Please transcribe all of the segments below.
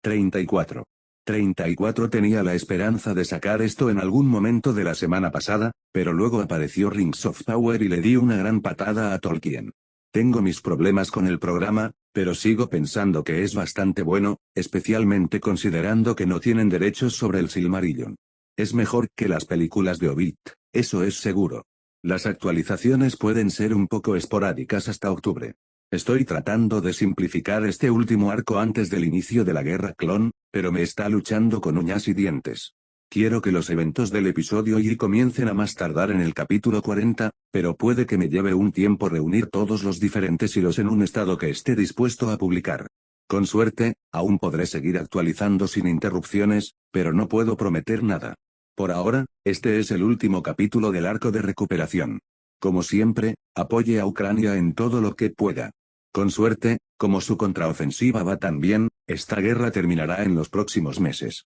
34. 34 tenía la esperanza de sacar esto en algún momento de la semana pasada, pero luego apareció Rings of Power y le di una gran patada a Tolkien. Tengo mis problemas con el programa, pero sigo pensando que es bastante bueno, especialmente considerando que no tienen derechos sobre el Silmarillion. Es mejor que las películas de Hobbit, eso es seguro. Las actualizaciones pueden ser un poco esporádicas hasta octubre. Estoy tratando de simplificar este último arco antes del inicio de la Guerra Clon, pero me está luchando con uñas y dientes. Quiero que los eventos del episodio Y comiencen a más tardar en el capítulo 40, pero puede que me lleve un tiempo reunir todos los diferentes hilos en un estado que esté dispuesto a publicar. Con suerte, aún podré seguir actualizando sin interrupciones, pero no puedo prometer nada. Por ahora, este es el último capítulo del arco de recuperación. Como siempre, apoye a Ucrania en todo lo que pueda. Con suerte, como su contraofensiva va tan bien, esta guerra terminará en los próximos meses.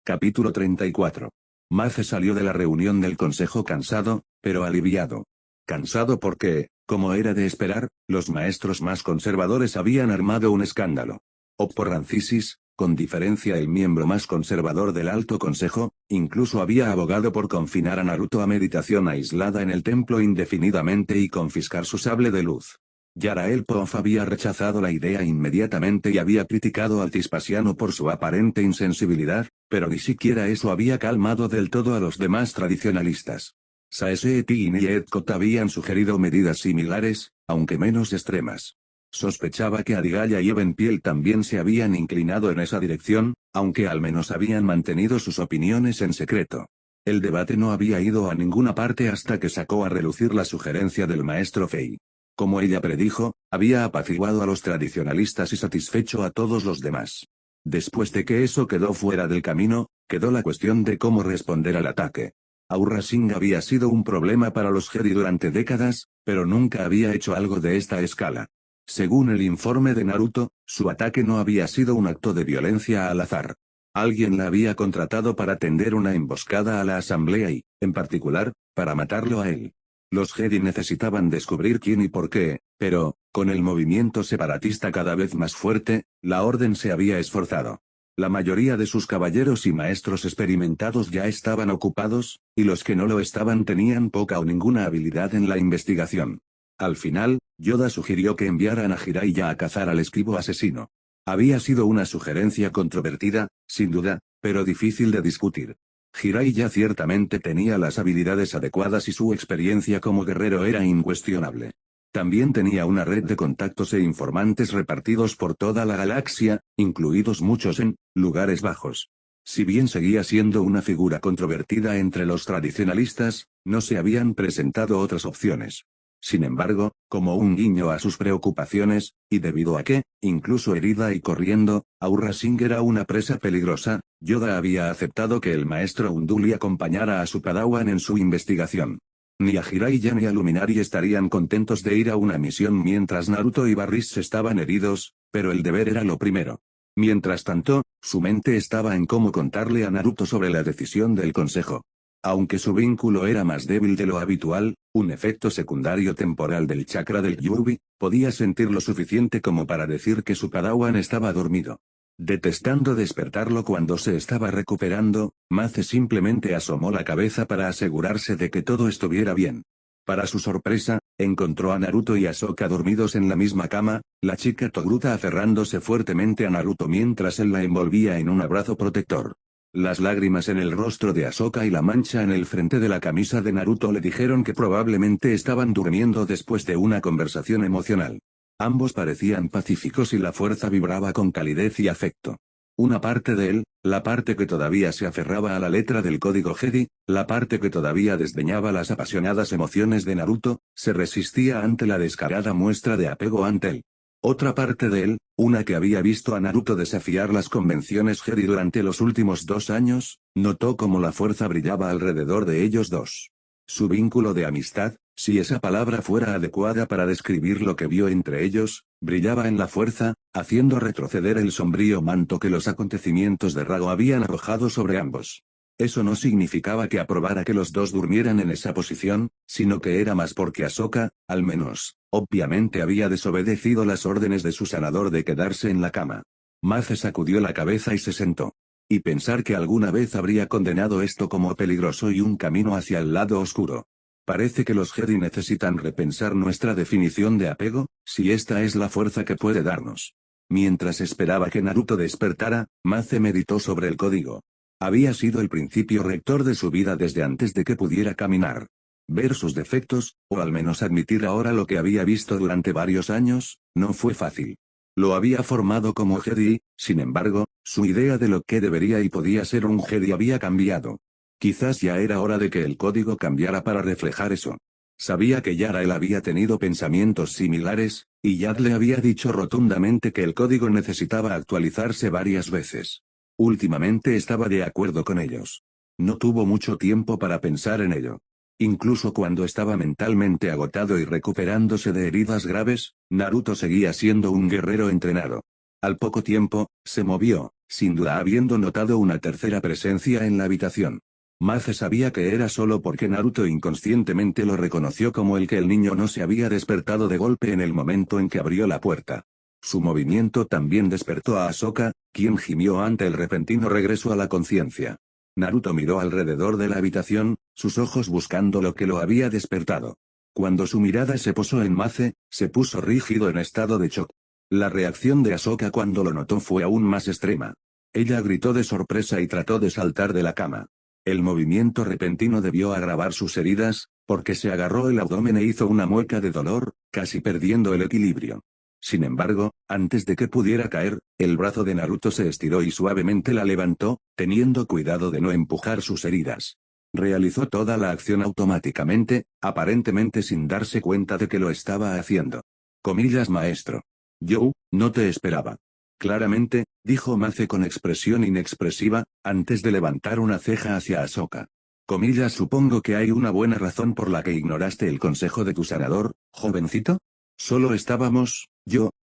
Capítulo 34. Mace salió de la reunión del consejo cansado, pero aliviado. Cansado porque, como era de esperar, los maestros más conservadores habían armado un escándalo. Rancisis, con diferencia el miembro más conservador del Alto Consejo, incluso había abogado por confinar a Naruto a meditación aislada en el templo indefinidamente y confiscar su sable de luz. Yara Elpoff había rechazado la idea inmediatamente y había criticado al Tispasiano por su aparente insensibilidad, pero ni siquiera eso había calmado del todo a los demás tradicionalistas. Saesetin y Edcott habían sugerido medidas similares, aunque menos extremas. Sospechaba que Adigaya y Evenpiel también se habían inclinado en esa dirección, aunque al menos habían mantenido sus opiniones en secreto. El debate no había ido a ninguna parte hasta que sacó a relucir la sugerencia del maestro Fei. Como ella predijo, había apaciguado a los tradicionalistas y satisfecho a todos los demás. Después de que eso quedó fuera del camino, quedó la cuestión de cómo responder al ataque. Aurra Singh había sido un problema para los Jedi durante décadas, pero nunca había hecho algo de esta escala. Según el informe de Naruto, su ataque no había sido un acto de violencia al azar. Alguien la había contratado para tender una emboscada a la asamblea y, en particular, para matarlo a él. Los Jedi necesitaban descubrir quién y por qué, pero, con el movimiento separatista cada vez más fuerte, la orden se había esforzado. La mayoría de sus caballeros y maestros experimentados ya estaban ocupados, y los que no lo estaban tenían poca o ninguna habilidad en la investigación. Al final, Yoda sugirió que enviaran a Jiraiya a cazar al escribo asesino. Había sido una sugerencia controvertida, sin duda, pero difícil de discutir. Jiraiya ciertamente tenía las habilidades adecuadas y su experiencia como guerrero era incuestionable. También tenía una red de contactos e informantes repartidos por toda la galaxia, incluidos muchos en lugares bajos. Si bien seguía siendo una figura controvertida entre los tradicionalistas, no se habían presentado otras opciones. Sin embargo, como un guiño a sus preocupaciones, y debido a que, incluso herida y corriendo, Aurra Singh era una presa peligrosa, Yoda había aceptado que el maestro Unduli acompañara a su padawan en su investigación. Ni a Jiraiya ni a Luminari estarían contentos de ir a una misión mientras Naruto y Barris estaban heridos, pero el deber era lo primero. Mientras tanto, su mente estaba en cómo contarle a Naruto sobre la decisión del consejo. Aunque su vínculo era más débil de lo habitual, un efecto secundario temporal del chakra del Yubi, podía sentir lo suficiente como para decir que su padawan estaba dormido. Detestando despertarlo cuando se estaba recuperando, Mace simplemente asomó la cabeza para asegurarse de que todo estuviera bien. Para su sorpresa, encontró a Naruto y a Sokka dormidos en la misma cama, la chica Togruta aferrándose fuertemente a Naruto mientras él la envolvía en un abrazo protector. Las lágrimas en el rostro de Ahsoka y la mancha en el frente de la camisa de Naruto le dijeron que probablemente estaban durmiendo después de una conversación emocional. Ambos parecían pacíficos y la fuerza vibraba con calidez y afecto. Una parte de él, la parte que todavía se aferraba a la letra del código Jedi, la parte que todavía desdeñaba las apasionadas emociones de Naruto, se resistía ante la descarada muestra de apego ante él. Otra parte de él, una que había visto a Naruto desafiar las convenciones Jedi durante los últimos 2 años, notó cómo la fuerza brillaba alrededor de ellos dos. Su vínculo de amistad, si esa palabra fuera adecuada para describir lo que vio entre ellos, brillaba en la fuerza, haciendo retroceder el sombrío manto que los acontecimientos de Rago habían arrojado sobre ambos. Eso no significaba que aprobara que los dos durmieran en esa posición, sino que era más porque Ahsoka, al menos, obviamente había desobedecido las órdenes de su sanador de quedarse en la cama. Mace sacudió la cabeza y se sentó. Y pensar que alguna vez habría condenado esto como peligroso y un camino hacia el lado oscuro. Parece que los Jedi necesitan repensar nuestra definición de apego, si esta es la fuerza que puede darnos. Mientras esperaba que Naruto despertara, Mace meditó sobre el código. Había sido el principio rector de su vida desde antes de que pudiera caminar. Ver sus defectos, o al menos admitir ahora lo que había visto durante varios años, no fue fácil. Lo había formado como Jedi, sin embargo, su idea de lo que debería y podía ser un Jedi había cambiado. Quizás ya era hora de que el código cambiara para reflejar eso. Sabía que Yarael había tenido pensamientos similares, y Yad le había dicho rotundamente que el código necesitaba actualizarse varias veces. Últimamente estaba de acuerdo con ellos. No tuvo mucho tiempo para pensar en ello. Incluso cuando estaba mentalmente agotado y recuperándose de heridas graves, Naruto seguía siendo un guerrero entrenado. Al poco tiempo, se movió, sin duda habiendo notado una tercera presencia en la habitación. Mace sabía que era solo porque Naruto inconscientemente lo reconoció como el que el niño no se había despertado de golpe en el momento en que abrió la puerta. Su movimiento también despertó a Ahsoka, quien gimió ante el repentino regreso a la conciencia. Naruto miró alrededor de la habitación, sus ojos buscando lo que lo había despertado. Cuando su mirada se posó en Mace, se puso rígido en estado de shock. La reacción de Ahsoka cuando lo notó fue aún más extrema. Ella gritó de sorpresa y trató de saltar de la cama. El movimiento repentino debió agravar sus heridas, porque se agarró el abdomen e hizo una mueca de dolor, casi perdiendo el equilibrio. Sin embargo, antes de que pudiera caer, el brazo de Naruto se estiró y suavemente la levantó, teniendo cuidado de no empujar sus heridas. Realizó toda la acción automáticamente, aparentemente sin darse cuenta de que lo estaba haciendo. Comillas maestro. Yo, no te esperaba. Claramente, dijo Mace con expresión inexpresiva, antes de levantar una ceja hacia Ahsoka. Comillas supongo que hay una buena razón por la que ignoraste el consejo de tu sanador, jovencito. Solo estábamos,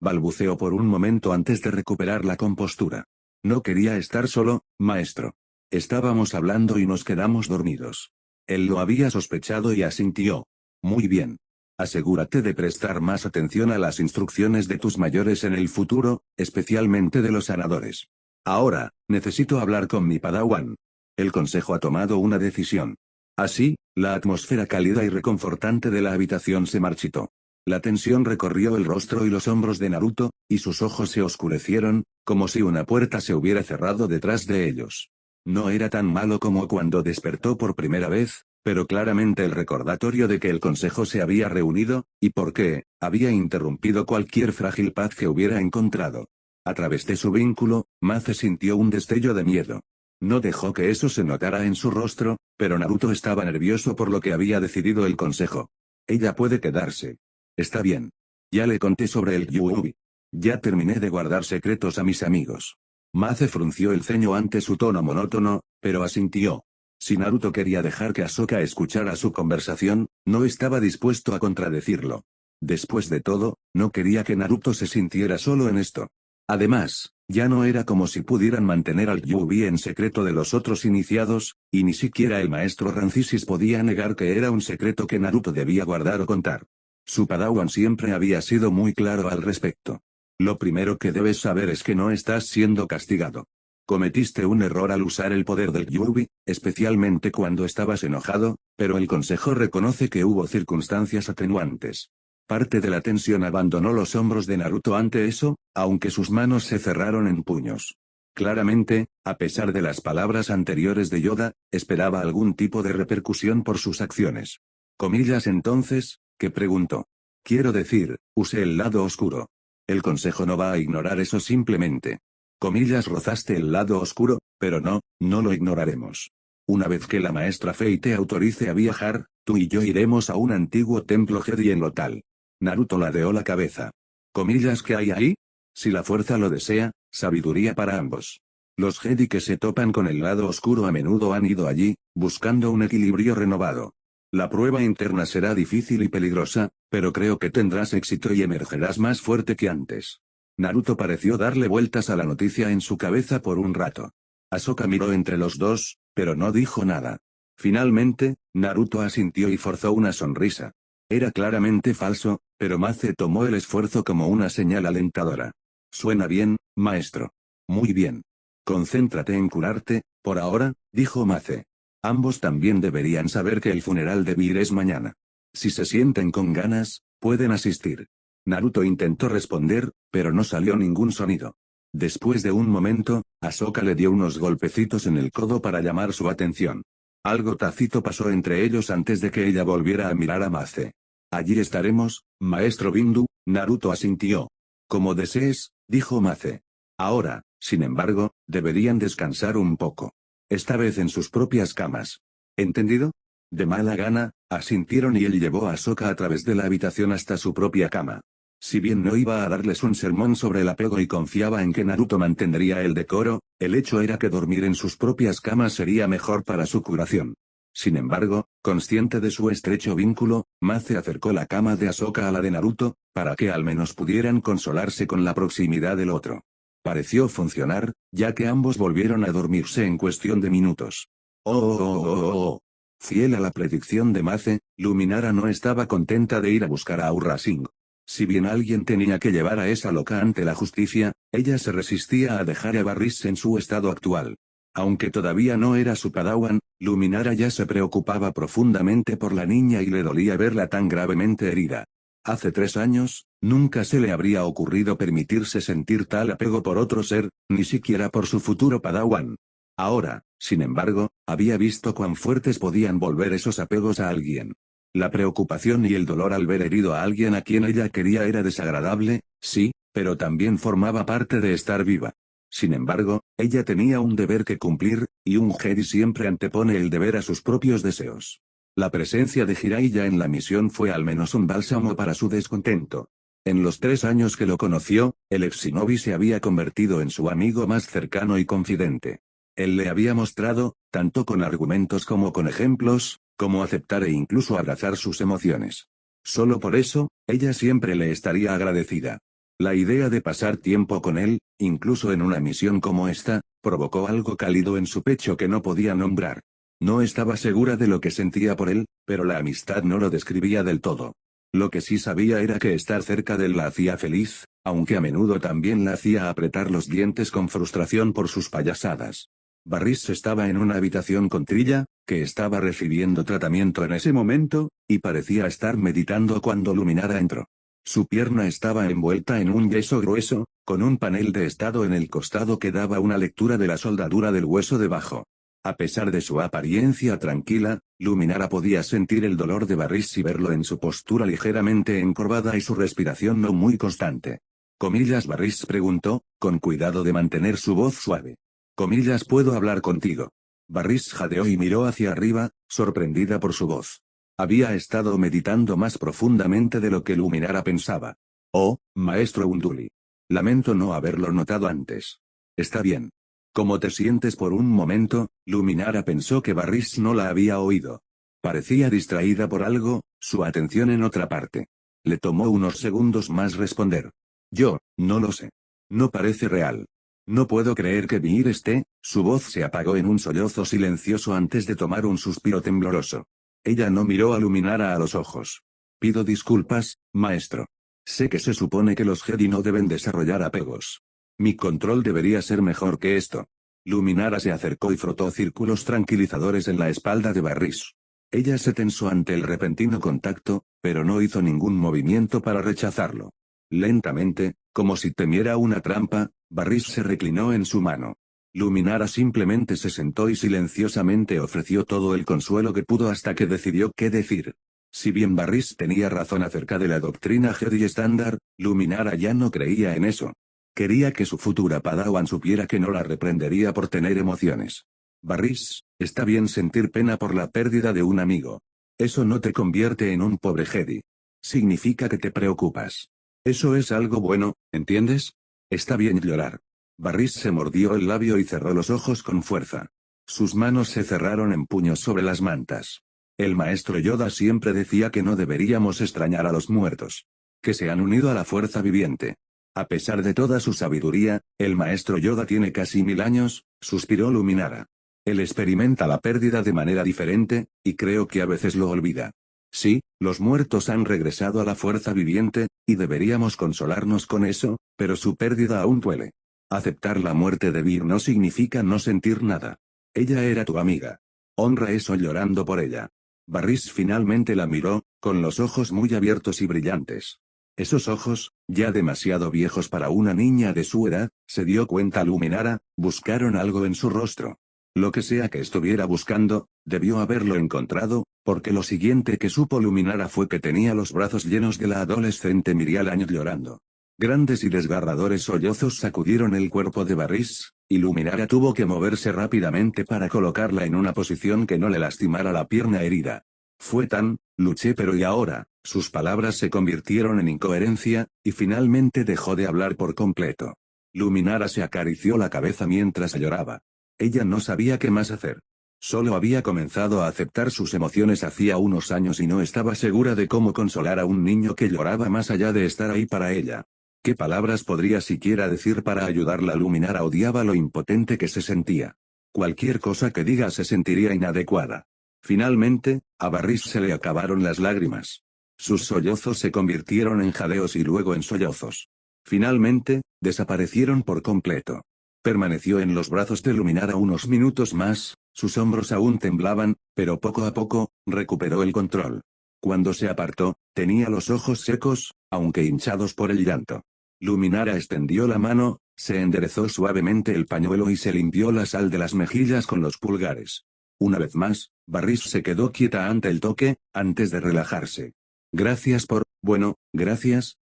balbuceó por un momento antes de recuperar la compostura. No quería estar solo, maestro. Estábamos hablando y nos quedamos dormidos. Él lo había sospechado y asintió. Muy bien. Asegúrate de prestar más atención a las instrucciones de tus mayores en el futuro, especialmente de los sanadores. Ahora, necesito hablar con mi Padawan. El consejo ha tomado una decisión. Así, la atmósfera cálida y reconfortante de la habitación se marchitó. La tensión recorrió el rostro y los hombros de Naruto, y sus ojos se oscurecieron, como si una puerta se hubiera cerrado detrás de ellos. No era tan malo como cuando despertó por primera vez, pero claramente el recordatorio de que el consejo se había reunido, y por qué, había interrumpido cualquier frágil paz que hubiera encontrado. A través de su vínculo, Mace sintió un destello de miedo. No dejó que eso se notara en su rostro, pero Naruto estaba nervioso por lo que había decidido el consejo. Ella puede quedarse. Está bien. Ya le conté sobre el Yuubi. Ya terminé de guardar secretos a mis amigos. Mace frunció el ceño ante su tono monótono, pero asintió. Si Naruto quería dejar que Ahsoka escuchara su conversación, no estaba dispuesto a contradecirlo. Después de todo, no quería que Naruto se sintiera solo en esto. Además, ya no era como si pudieran mantener al Yuubi en secreto de los otros iniciados, y ni siquiera el maestro Rancisis podía negar que era un secreto que Naruto debía guardar o contar. Su Padawan siempre había sido muy claro al respecto. Lo primero que debes saber es que no estás siendo castigado. Cometiste un error al usar el poder del Yuubi, especialmente cuando estabas enojado, pero el consejo reconoce que hubo circunstancias atenuantes. Parte de la tensión abandonó los hombros de Naruto ante eso, aunque sus manos se cerraron en puños. Claramente, a pesar de las palabras anteriores de Yoda, esperaba algún tipo de repercusión por sus acciones. Comillas entonces, ¿qué preguntó? Quiero decir, usé el lado oscuro. El consejo no va a ignorar eso simplemente. Comillas rozaste el lado oscuro, pero no lo ignoraremos. Una vez que la maestra Fei te autorice a viajar, tú y yo iremos a un antiguo templo Jedi en Lothal. Naruto ladeó la cabeza. Comillas, ¿qué hay ahí? Si la fuerza lo desea, sabiduría para ambos. Los Jedi que se topan con el lado oscuro a menudo han ido allí, buscando un equilibrio renovado. La prueba interna será difícil y peligrosa, pero creo que tendrás éxito y emergerás más fuerte que antes. Naruto pareció darle vueltas a la noticia en su cabeza por un rato. Ahsoka miró entre los dos, pero no dijo nada. Finalmente, Naruto asintió y forzó una sonrisa. Era claramente falso, pero Mace tomó el esfuerzo como una señal alentadora. Suena bien, maestro. Muy bien. Concéntrate en curarte, por ahora, dijo Mace. Ambos también deberían saber que el funeral de Vir es mañana. Si se sienten con ganas, pueden asistir. Naruto intentó responder, pero no salió ningún sonido. Después de un momento, Ahsoka le dio unos golpecitos en el codo para llamar su atención. Algo tácito pasó entre ellos antes de que ella volviera a mirar a Mace. Allí estaremos, maestro Bindu, Naruto asintió. Como desees, dijo Mace. Ahora, sin embargo, deberían descansar un poco. Esta vez en sus propias camas. ¿Entendido? De mala gana, asintieron y él llevó a Ahsoka a través de la habitación hasta su propia cama. Si bien no iba a darles un sermón sobre el apego y confiaba en que Naruto mantendría el decoro, el hecho era que dormir en sus propias camas sería mejor para su curación. Sin embargo, consciente de su estrecho vínculo, Mace acercó la cama de Ahsoka a la de Naruto, para que al menos pudieran consolarse con la proximidad del otro. Pareció funcionar, ya que ambos volvieron a dormirse en cuestión de minutos. Oh. Fiel a la predicción de Mace, Luminara no estaba contenta de ir a buscar a Aurra Singh. Si bien alguien tenía que llevar a esa loca ante la justicia, ella se resistía a dejar a Barris en su estado actual. Aunque todavía no era su padawan, Luminara ya se preocupaba profundamente por la niña y le dolía verla tan gravemente herida. Hace 3 años, nunca se le habría ocurrido permitirse sentir tal apego por otro ser, ni siquiera por su futuro padawan. Ahora, sin embargo, había visto cuán fuertes podían volver esos apegos a alguien. La preocupación y el dolor al ver herido a alguien a quien ella quería era desagradable, sí, pero también formaba parte de estar viva. Sin embargo, ella tenía un deber que cumplir, y un Jedi siempre antepone el deber a sus propios deseos. La presencia de Jiraiya en la misión fue al menos un bálsamo para su descontento. En los 3 años que lo conoció, el ex shinobi se había convertido en su amigo más cercano y confidente. Él le había mostrado, tanto con argumentos como con ejemplos, cómo aceptar e incluso abrazar sus emociones. Solo por eso, ella siempre le estaría agradecida. La idea de pasar tiempo con él, incluso en una misión como esta, provocó algo cálido en su pecho que no podía nombrar. No estaba segura de lo que sentía por él, pero la amistad no lo describía del todo. Lo que sí sabía era que estar cerca de él la hacía feliz, aunque a menudo también la hacía apretar los dientes con frustración por sus payasadas. Barris estaba en una habitación con Trilla, que estaba recibiendo tratamiento en ese momento, y parecía estar meditando cuando Luminara entró. Su pierna estaba envuelta en un yeso grueso, con un panel de estado en el costado que daba una lectura de la soldadura del hueso debajo. A pesar de su apariencia tranquila, Luminara podía sentir el dolor de Barris y verlo en su postura ligeramente encorvada y su respiración no muy constante. Comillas, Barris preguntó, con cuidado de mantener su voz suave. Comillas, ¿puedo hablar contigo? Barris jadeó y miró hacia arriba, sorprendida por su voz. Había estado meditando más profundamente de lo que Luminara pensaba. Oh, maestro Unduli. Lamento no haberlo notado antes. Está bien. ¿Cómo te sientes? Por un momento, Luminara pensó que Barris no la había oído. Parecía distraída por algo, su atención en otra parte. Le tomó unos segundos más responder. Yo, no lo sé. No parece real. No puedo creer que Vir esté. Su voz se apagó en un sollozo silencioso antes de tomar un suspiro tembloroso. Ella no miró a Luminara a los ojos. Pido disculpas, maestro. Sé que se supone que los Jedi no deben desarrollar apegos. Mi control debería ser mejor que esto. Luminara se acercó y frotó círculos tranquilizadores en la espalda de Barris. Ella se tensó ante el repentino contacto, pero no hizo ningún movimiento para rechazarlo. Lentamente, como si temiera una trampa, Barris se reclinó en su mano. Luminara simplemente se sentó y silenciosamente ofreció todo el consuelo que pudo hasta que decidió qué decir. Si bien Barris tenía razón acerca de la doctrina Jedi estándar, Luminara ya no creía en eso. Quería que su futura padawan supiera que no la reprendería por tener emociones. Barris, está bien sentir pena por la pérdida de un amigo. Eso no te convierte en un pobre Jedi. Significa que te preocupas. Eso es algo bueno, ¿entiendes? Está bien llorar. Barris se mordió el labio y cerró los ojos con fuerza. Sus manos se cerraron en puños sobre las mantas. El maestro Yoda siempre decía que no deberíamos extrañar a los muertos. Que se han unido a la fuerza viviente. A pesar de toda su sabiduría, el maestro Yoda tiene casi 1000 años, suspiró Luminara. Él experimenta la pérdida de manera diferente, y creo que a veces lo olvida. Sí, los muertos han regresado a la fuerza viviente, y deberíamos consolarnos con eso, pero su pérdida aún duele. Aceptar la muerte de Vir no significa no sentir nada. Ella era tu amiga. Honra eso llorando por ella. Barris finalmente la miró, con los ojos muy abiertos y brillantes. Esos ojos, ya demasiado viejos para una niña de su edad, se dio cuenta Luminara, buscaron algo en su rostro. Lo que sea que estuviera buscando, debió haberlo encontrado, porque lo siguiente que supo Luminara fue que tenía los brazos llenos de la adolescente Mirial Año llorando. Grandes y desgarradores sollozos sacudieron el cuerpo de Barris, y Luminara tuvo que moverse rápidamente para colocarla en una posición que no le lastimara la pierna herida. Fue tan, luché pero y ahora, sus palabras se convirtieron en incoherencia, y finalmente dejó de hablar por completo. Luminara se acarició la cabeza mientras lloraba. Ella no sabía qué más hacer. Solo había comenzado a aceptar sus emociones hacía unos años y no estaba segura de cómo consolar a un niño que lloraba más allá de estar ahí para ella. ¿Qué palabras podría siquiera decir para ayudarla? Luminara odiaba lo impotente que se sentía. Cualquier cosa que diga se sentiría inadecuada. Finalmente, a Barris se le acabaron las lágrimas. Sus sollozos se convirtieron en jadeos y luego en sollozos. Finalmente, desaparecieron por completo. Permaneció en los brazos de Luminara unos minutos más, sus hombros aún temblaban, pero poco a poco, recuperó el control. Cuando se apartó, tenía los ojos secos, aunque hinchados por el llanto. Luminara extendió la mano, se enderezó suavemente el pañuelo y se limpió la sal de las mejillas con los pulgares. Una vez más, Barris se quedó quieta ante el toque, antes de relajarse. Gracias,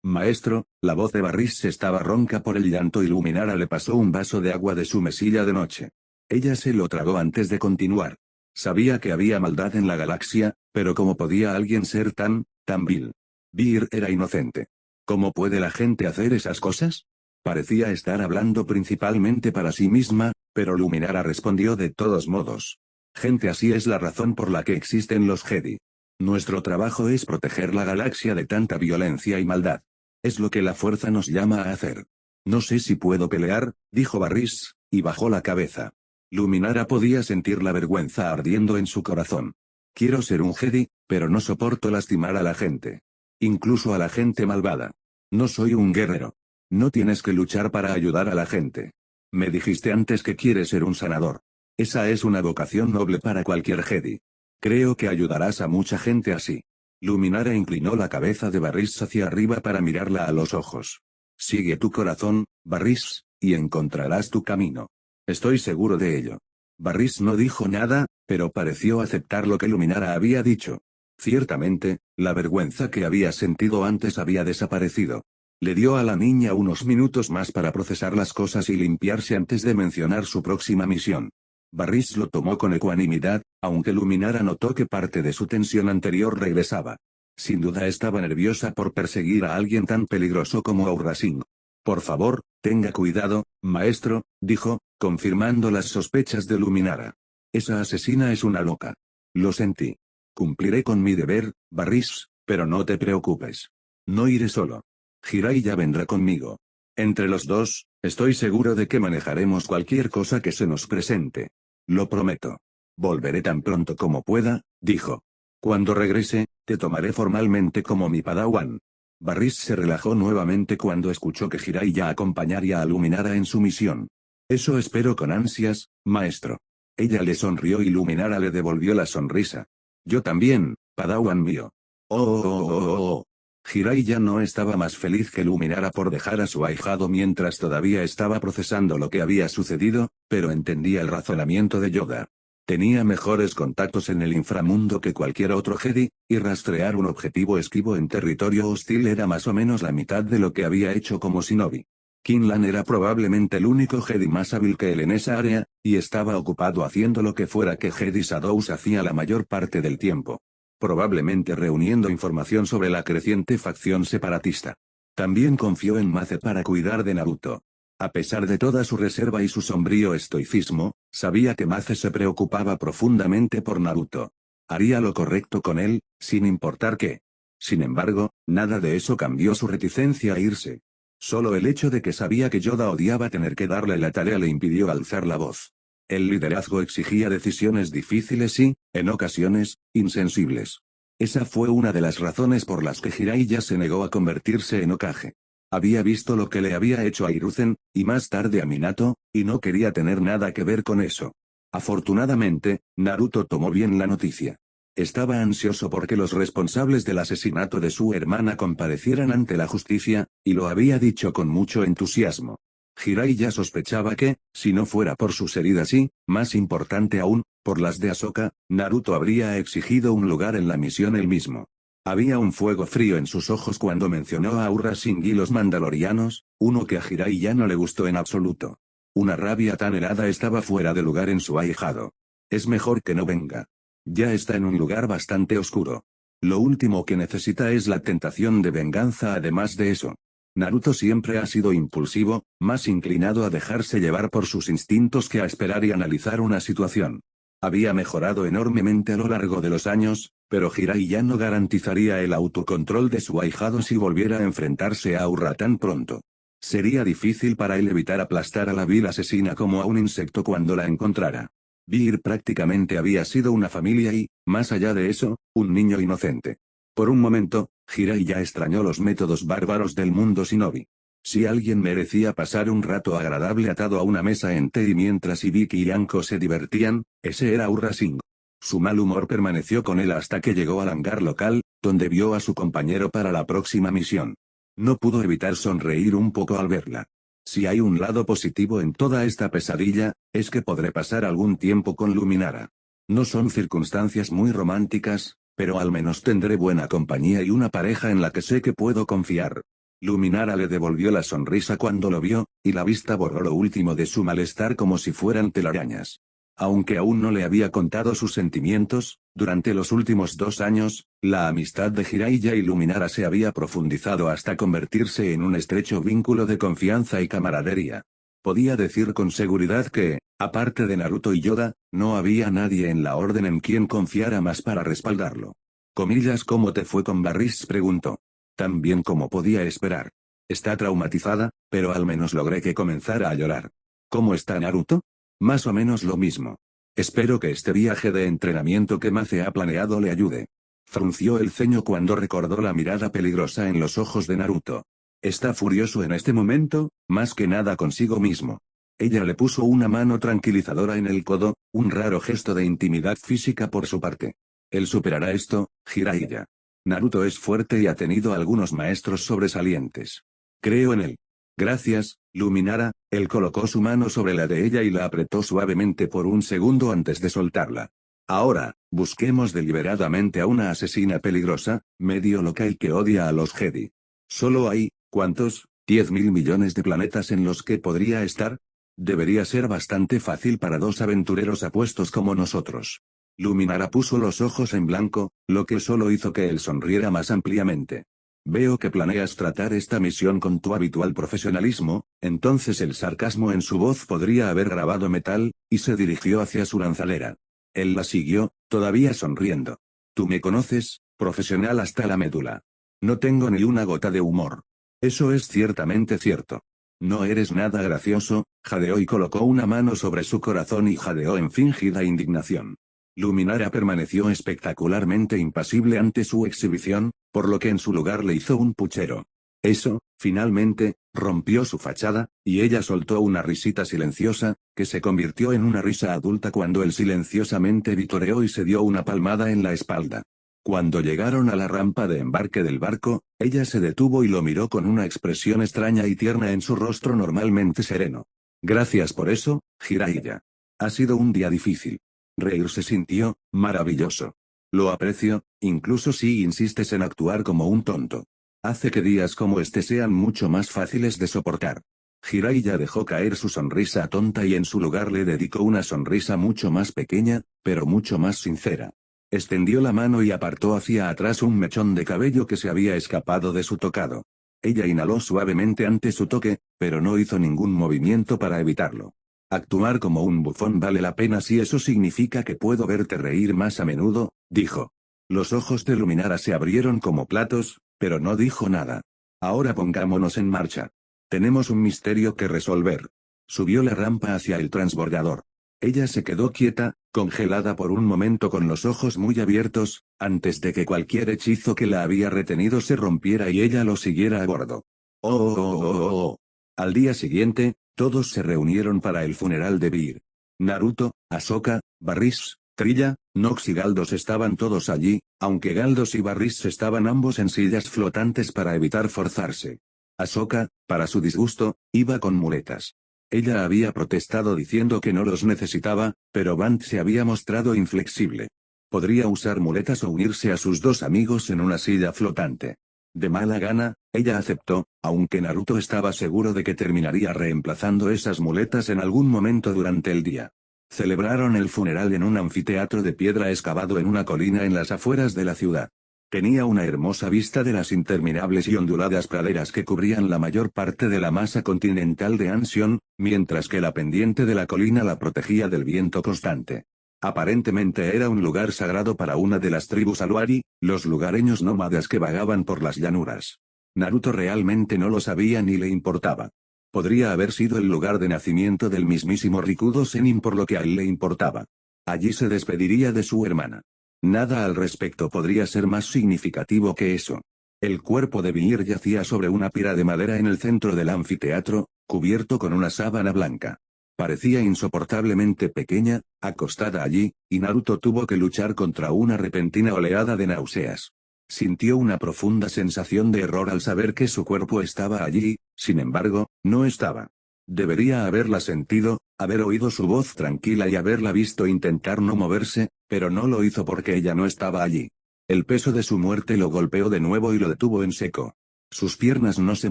maestro. La voz de Barris estaba ronca por el llanto y Luminara le pasó un vaso de agua de su mesilla de noche. Ella se lo tragó antes de continuar. Sabía que había maldad en la galaxia, pero ¿cómo podía alguien ser tan vil? Vir era inocente. ¿Cómo puede la gente hacer esas cosas? Parecía estar hablando principalmente para sí misma, pero Luminara respondió de todos modos. Gente así es la razón por la que existen los Jedi. Nuestro trabajo es proteger la galaxia de tanta violencia y maldad. Es lo que la fuerza nos llama a hacer. No sé si puedo pelear, dijo Barris, y bajó la cabeza. Luminara podía sentir la vergüenza ardiendo en su corazón. Quiero ser un Jedi, pero no soporto lastimar a la gente. Incluso a la gente malvada. No soy un guerrero. No tienes que luchar para ayudar a la gente. Me dijiste antes que quieres ser un sanador. Esa es una vocación noble para cualquier Jedi. Creo que ayudarás a mucha gente así. Luminara inclinó la cabeza de Barris hacia arriba para mirarla a los ojos. Sigue tu corazón, Barris, y encontrarás tu camino. Estoy seguro de ello. Barris no dijo nada, pero pareció aceptar lo que Luminara había dicho. Ciertamente, la vergüenza que había sentido antes había desaparecido. Le dio a la niña unos minutos más para procesar las cosas y limpiarse antes de mencionar su próxima misión. Barris lo tomó con ecuanimidad, aunque Luminara notó que parte de su tensión anterior regresaba. Sin duda estaba nerviosa por perseguir a alguien tan peligroso como Aurra Singh. Por favor, tenga cuidado, maestro, dijo, confirmando las sospechas de Luminara. Esa asesina es una loca. Lo sentí. Cumpliré con mi deber, Barris, pero no te preocupes. No iré solo. Jiraiya vendrá conmigo. Entre los dos, estoy seguro de que manejaremos cualquier cosa que se nos presente. Lo prometo. Volveré tan pronto como pueda, dijo. Cuando regrese, te tomaré formalmente como mi padawan. Barris se relajó nuevamente cuando escuchó que Jiraiya acompañaría a Luminara en su misión. Eso espero con ansias, maestro. Ella le sonrió y Luminara le devolvió la sonrisa. Yo también, padawan mío. Oh. Jiraiya no estaba más feliz que Luminara por dejar a su ahijado mientras todavía estaba procesando lo que había sucedido, pero entendía el razonamiento de Yoda. Tenía mejores contactos en el inframundo que cualquier otro Jedi, y rastrear un objetivo esquivo en territorio hostil era más o menos la mitad de lo que había hecho como shinobi. Kinlan era probablemente el único Jedi más hábil que él en esa área, y estaba ocupado haciendo lo que fuera que Jedi Shadows hacía la mayor parte del tiempo. Probablemente reuniendo información sobre la creciente facción separatista. También confió en Mace para cuidar de Naruto. A pesar de toda su reserva y su sombrío estoicismo, sabía que Mace se preocupaba profundamente por Naruto. Haría lo correcto con él, sin importar qué. Sin embargo, nada de eso cambió su reticencia a irse. Solo el hecho de que sabía que Yoda odiaba tener que darle la tarea le impidió alzar la voz. El liderazgo exigía decisiones difíciles y, en ocasiones, insensibles. Esa fue una de las razones por las que Jiraiya se negó a convertirse en Hokage. Había visto lo que le había hecho a Hiruzen, y más tarde a Minato, y no quería tener nada que ver con eso. Afortunadamente, Naruto tomó bien la noticia. Estaba ansioso porque los responsables del asesinato de su hermana comparecieran ante la justicia, y lo había dicho con mucho entusiasmo. Jiraiya sospechaba que, si no fuera por sus heridas y, más importante aún, por las de Ahsoka, Naruto habría exigido un lugar en la misión él mismo. Había un fuego frío en sus ojos cuando mencionó a Aurra Singh y los mandalorianos, uno que a Jiraiya no le gustó en absoluto. Una rabia tan helada estaba fuera de lugar en su ahijado. Es mejor que no venga. Ya está en un lugar bastante oscuro. Lo último que necesita es la tentación de venganza. Además de eso, Naruto siempre ha sido impulsivo, más inclinado a dejarse llevar por sus instintos que a esperar y analizar una situación. Había mejorado enormemente a lo largo de los años, pero Jiraiya no garantizaría el autocontrol de su ahijado si volviera a enfrentarse a Aurra tan pronto. Sería difícil para él evitar aplastar a la vil asesina como a un insecto cuando la encontrara. Vir prácticamente había sido una familia y, más allá de eso, un niño inocente. Por un momento, Jiraiya extrañó los métodos bárbaros del mundo shinobi. Si alguien merecía pasar un rato agradable atado a una mesa en té y mientras Ibiki y Anko se divertían, ese era Aurra Singh. Su mal humor permaneció con él hasta que llegó al hangar local, donde vio a su compañero para la próxima misión. No pudo evitar sonreír un poco al verla. Si hay un lado positivo en toda esta pesadilla, es que podré pasar algún tiempo con Luminara. No son circunstancias muy románticas, pero al menos tendré buena compañía y una pareja en la que sé que puedo confiar. Luminara le devolvió la sonrisa cuando lo vio, y la vista borró lo último de su malestar como si fueran telarañas. Aunque aún no le había contado sus sentimientos, durante los últimos 2 años, la amistad de Jiraiya y Luminara se había profundizado hasta convertirse en un estrecho vínculo de confianza y camaradería. Podía decir con seguridad que, aparte de Naruto y Yoda, no había nadie en la orden en quien confiara más para respaldarlo. Comillas, ¿cómo te fue con Barris?, preguntó. Tan bien como podía esperar. Está traumatizada, pero al menos logré que comenzara a llorar. ¿Cómo está Naruto? Más o menos lo mismo. Espero que este viaje de entrenamiento que Mace ha planeado le ayude. Frunció el ceño cuando recordó la mirada peligrosa en los ojos de Naruto. Está furioso en este momento, más que nada consigo mismo. Ella le puso una mano tranquilizadora en el codo, un raro gesto de intimidad física por su parte. Él superará esto, Jiraiya. Naruto es fuerte y ha tenido algunos maestros sobresalientes. Creo en él. Gracias, Luminara. Él colocó su mano sobre la de ella y la apretó suavemente por un segundo antes de soltarla. Ahora, busquemos deliberadamente a una asesina peligrosa, medio loca y que odia a los Jedi. Solo hay, ¿cuántos? 10.000 millones de planetas en los que podría estar. Debería ser bastante fácil para 2 aventureros apuestos como nosotros. Luminara puso los ojos en blanco, lo que solo hizo que él sonriera más ampliamente. Veo que planeas tratar esta misión con tu habitual profesionalismo. Entonces el sarcasmo en su voz podría haber grabado metal, y se dirigió hacia su lanzadera. Él la siguió, todavía sonriendo. Tú me conoces, profesional hasta la médula. No tengo ni una gota de humor. Eso es ciertamente cierto. No eres nada gracioso, jadeó y colocó una mano sobre su corazón y jadeó en fingida indignación. Luminara permaneció espectacularmente impasible ante su exhibición, por lo que en su lugar le hizo un puchero. Eso, finalmente, rompió su fachada, y ella soltó una risita silenciosa, que se convirtió en una risa adulta cuando él silenciosamente vitoreó y se dio una palmada en la espalda. Cuando llegaron a la rampa de embarque del barco, ella se detuvo y lo miró con una expresión extraña y tierna en su rostro normalmente sereno. Gracias por eso, Jiraiya. Ha sido un día difícil. Reír se sintió, maravilloso. Lo aprecio, incluso si insistes en actuar como un tonto. Hace que días como este sean mucho más fáciles de soportar. Jiraiya dejó caer su sonrisa tonta y en su lugar le dedicó una sonrisa mucho más pequeña, pero mucho más sincera. Extendió la mano y apartó hacia atrás un mechón de cabello que se había escapado de su tocado. Ella inhaló suavemente ante su toque, pero no hizo ningún movimiento para evitarlo. Actuar como un bufón vale la pena si eso significa que puedo verte reír más a menudo, dijo. Los ojos de Luminara se abrieron como platos, pero no dijo nada. Ahora pongámonos en marcha. Tenemos un misterio que resolver. Subió la rampa hacia el transbordador. Ella se quedó quieta, congelada por un momento con los ojos muy abiertos, antes de que cualquier hechizo que la había retenido se rompiera y ella lo siguiera a bordo. Oh. Al día siguiente, todos se reunieron para el funeral de Vir. Naruto, Ahsoka, Barris, Trilla, Nox y Galdos estaban todos allí, aunque Galdos y Barris estaban ambos en sillas flotantes para evitar forzarse. Ahsoka, para su disgusto, iba con muletas. Ella había protestado diciendo que no los necesitaba, pero Bant se había mostrado inflexible. Podría usar muletas o unirse a sus dos amigos en una silla flotante. De mala gana, ella aceptó, aunque Naruto estaba seguro de que terminaría reemplazando esas muletas en algún momento durante el día. Celebraron el funeral en un anfiteatro de piedra excavado en una colina en las afueras de la ciudad. Tenía una hermosa vista de las interminables y onduladas praderas que cubrían la mayor parte de la masa continental de Ansion, mientras que la pendiente de la colina la protegía del viento constante. Aparentemente era un lugar sagrado para una de las tribus Aluari, los lugareños nómadas que vagaban por las llanuras. Naruto realmente no lo sabía ni le importaba. Podría haber sido el lugar de nacimiento del mismísimo Rikudo Sennin por lo que a él le importaba. Allí se despediría de su hermana. Nada al respecto podría ser más significativo que eso. El cuerpo de Vir yacía sobre una pira de madera en el centro del anfiteatro, cubierto con una sábana blanca. Parecía insoportablemente pequeña, acostada allí, y Naruto tuvo que luchar contra una repentina oleada de náuseas. Sintió una profunda sensación de error al saber que su cuerpo estaba allí, sin embargo, no estaba. Debería haberla sentido, haber oído su voz tranquila y haberla visto intentar no moverse, pero no lo hizo porque ella no estaba allí. El peso de su muerte lo golpeó de nuevo y lo detuvo en seco. Sus piernas no se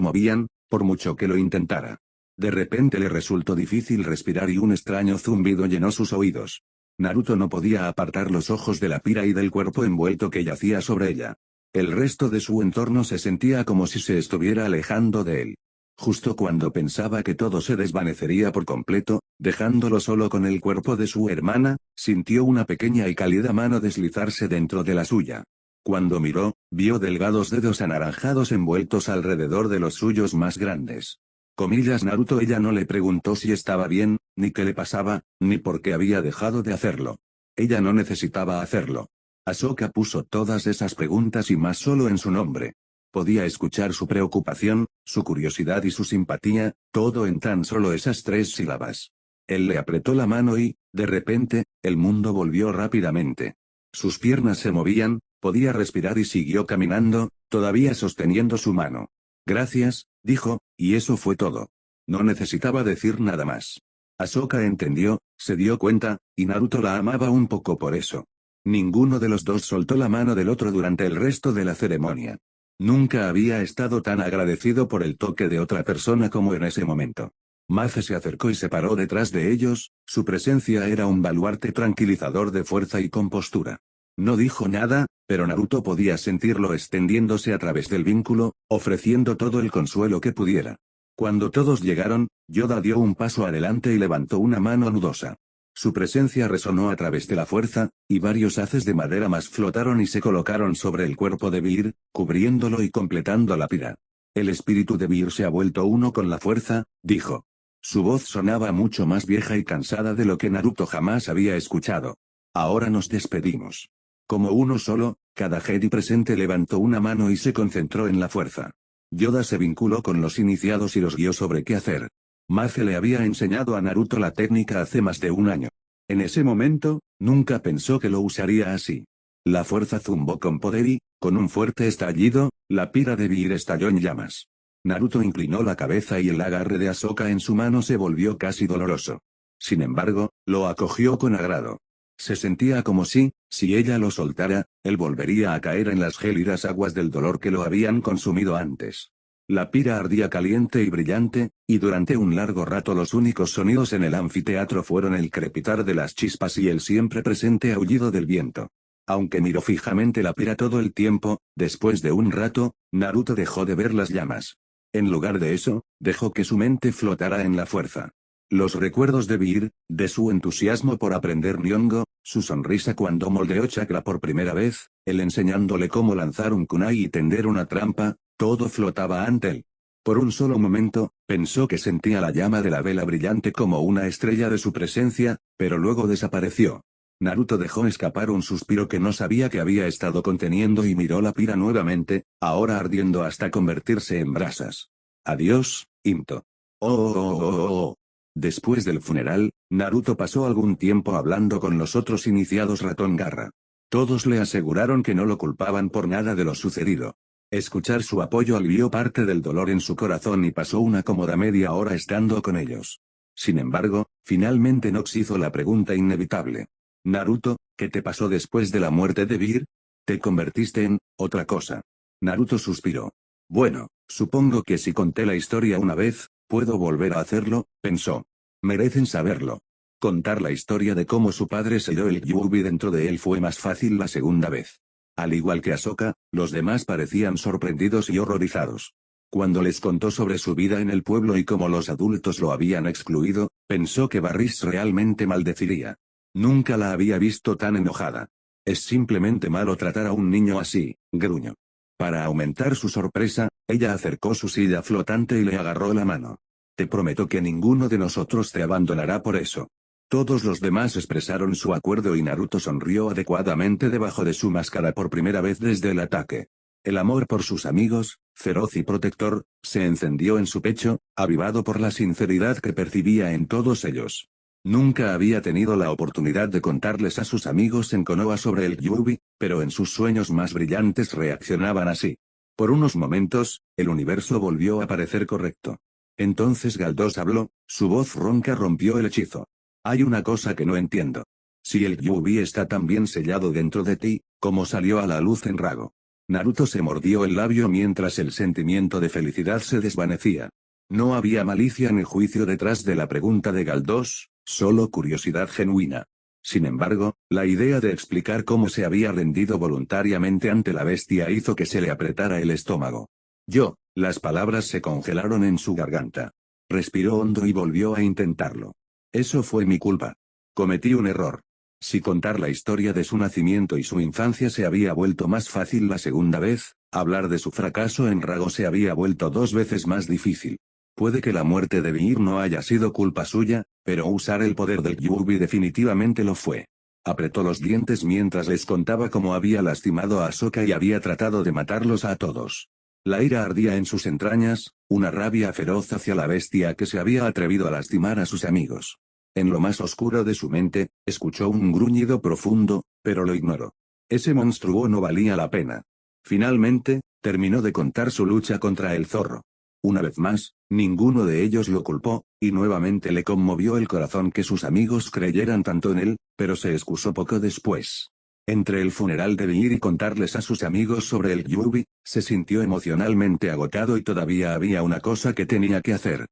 movían, por mucho que lo intentara. De repente le resultó difícil respirar y un extraño zumbido llenó sus oídos. Naruto no podía apartar los ojos de la pira y del cuerpo envuelto que yacía sobre ella. El resto de su entorno se sentía como si se estuviera alejando de él. Justo cuando pensaba que todo se desvanecería por completo, dejándolo solo con el cuerpo de su hermana, sintió una pequeña y cálida mano deslizarse dentro de la suya. Cuando miró, vio delgados dedos anaranjados envueltos alrededor de los suyos más grandes. Comillas Naruto ella no le preguntó si estaba bien, ni qué le pasaba, ni por qué había dejado de hacerlo. Ella no necesitaba hacerlo. Ahsoka puso todas esas preguntas y más solo en su nombre. Podía escuchar su preocupación, su curiosidad y su simpatía, todo en tan solo esas 3 sílabas. Él le apretó la mano y, de repente, el mundo volvió rápidamente. Sus piernas se movían, podía respirar y siguió caminando, todavía sosteniendo su mano. Gracias, dijo, y eso fue todo. No necesitaba decir nada más. Ahsoka entendió, se dio cuenta, y Naruto la amaba un poco por eso. Ninguno de los dos soltó la mano del otro durante el resto de la ceremonia. Nunca había estado tan agradecido por el toque de otra persona como en ese momento. Mace se acercó y se paró detrás de ellos, su presencia era un baluarte tranquilizador de fuerza y compostura. No dijo nada, pero Naruto podía sentirlo extendiéndose a través del vínculo, ofreciendo todo el consuelo que pudiera. Cuando todos llegaron, Yoda dio un paso adelante y levantó una mano nudosa. Su presencia resonó a través de la fuerza, y varios haces de madera más flotaron y se colocaron sobre el cuerpo de Vir, cubriéndolo y completando la pira. El espíritu de Vir se ha vuelto uno con la fuerza, dijo. Su voz sonaba mucho más vieja y cansada de lo que Naruto jamás había escuchado. Ahora nos despedimos. Como uno solo, cada Jedi presente levantó una mano y se concentró en la fuerza. Yoda se vinculó con los iniciados y los guió sobre qué hacer. Mace le había enseñado a Naruto la técnica hace más de un año. En ese momento, nunca pensó que lo usaría así. La fuerza zumbó con poder y, con un fuerte estallido, la pira de Vir estalló en llamas. Naruto inclinó la cabeza y el agarre de Ahsoka en su mano se volvió casi doloroso. Sin embargo, lo acogió con agrado. Se sentía como si ella lo soltara, él volvería a caer en las gélidas aguas del dolor que lo habían consumido antes. La pira ardía caliente y brillante, y durante un largo rato los únicos sonidos en el anfiteatro fueron el crepitar de las chispas y el siempre presente aullido del viento. Aunque miró fijamente la pira todo el tiempo, después de un rato, Naruto dejó de ver las llamas. En lugar de eso, dejó que su mente flotara en la fuerza. Los recuerdos de Vir, de su entusiasmo por aprender Nyongo, su sonrisa cuando moldeó chakra por primera vez, él enseñándole cómo lanzar un kunai y tender una trampa, todo flotaba ante él. Por un solo momento, pensó que sentía la llama de la vela brillante como una estrella de su presencia, pero luego desapareció. Naruto dejó escapar un suspiro que no sabía que había estado conteniendo y miró la pira nuevamente, ahora ardiendo hasta convertirse en brasas. Adiós, Imto. Oh. Después del funeral, Naruto pasó algún tiempo hablando con los otros iniciados Ratón Garra. Todos le aseguraron que no lo culpaban por nada de lo sucedido. Escuchar su apoyo alivió parte del dolor en su corazón y pasó una cómoda media hora estando con ellos. Sin embargo, finalmente Nox hizo la pregunta inevitable. Naruto, ¿qué te pasó después de la muerte de Vir? ¿Te convertiste en otra cosa? Naruto suspiró. Bueno, supongo que si conté la historia una vez, puedo volver a hacerlo, pensó. Merecen saberlo. Contar la historia de cómo su padre selló el Kyuubi dentro de él fue más fácil la segunda vez. Al igual que Ahsoka, los demás parecían sorprendidos y horrorizados. Cuando les contó sobre su vida en el pueblo y cómo los adultos lo habían excluido, pensó que Barris realmente maldeciría. Nunca la había visto tan enojada. Es simplemente malo tratar a un niño así, gruñó. Para aumentar su sorpresa, ella acercó su silla flotante y le agarró la mano. Te prometo que ninguno de nosotros te abandonará por eso. Todos los demás expresaron su acuerdo y Naruto sonrió adecuadamente debajo de su máscara por primera vez desde el ataque. El amor por sus amigos, feroz y protector, se encendió en su pecho, avivado por la sinceridad que percibía en todos ellos. Nunca había tenido la oportunidad de contarles a sus amigos en Konoha sobre el Kyuubi, pero en sus sueños más brillantes reaccionaban así. Por unos momentos, el universo volvió a parecer correcto. Entonces Galdós habló, su voz ronca rompió el hechizo. Hay una cosa que no entiendo. Si el Kyuubi está tan bien sellado dentro de ti, ¿cómo salió a la luz en Rago? Naruto se mordió el labio mientras el sentimiento de felicidad se desvanecía. No había malicia ni juicio detrás de la pregunta de Galdós, solo curiosidad genuina. Sin embargo, la idea de explicar cómo se había rendido voluntariamente ante la bestia hizo que se le apretara el estómago. Las palabras se congelaron en su garganta. Respiró hondo y volvió a intentarlo. Eso fue mi culpa. Cometí un error. Si contar la historia de su nacimiento y su infancia se había vuelto más fácil la segunda vez, hablar de su fracaso en Rago se había vuelto 2 veces más difícil. Puede que la muerte de Vir no haya sido culpa suya, pero usar el poder del Kyuubi definitivamente lo fue. Apretó los dientes mientras les contaba cómo había lastimado a Ahsoka y había tratado de matarlos a todos. La ira ardía en sus entrañas, una rabia feroz hacia la bestia que se había atrevido a lastimar a sus amigos. En lo más oscuro de su mente, escuchó un gruñido profundo, pero lo ignoró. Ese monstruo no valía la pena. Finalmente, terminó de contar su lucha contra el zorro. Una vez más, ninguno de ellos lo culpó, y nuevamente le conmovió el corazón que sus amigos creyeran tanto en él, pero se excusó poco después. Entre el funeral de Vir y contarles a sus amigos sobre el Kyuubi, se sintió emocionalmente agotado y todavía había una cosa que tenía que hacer.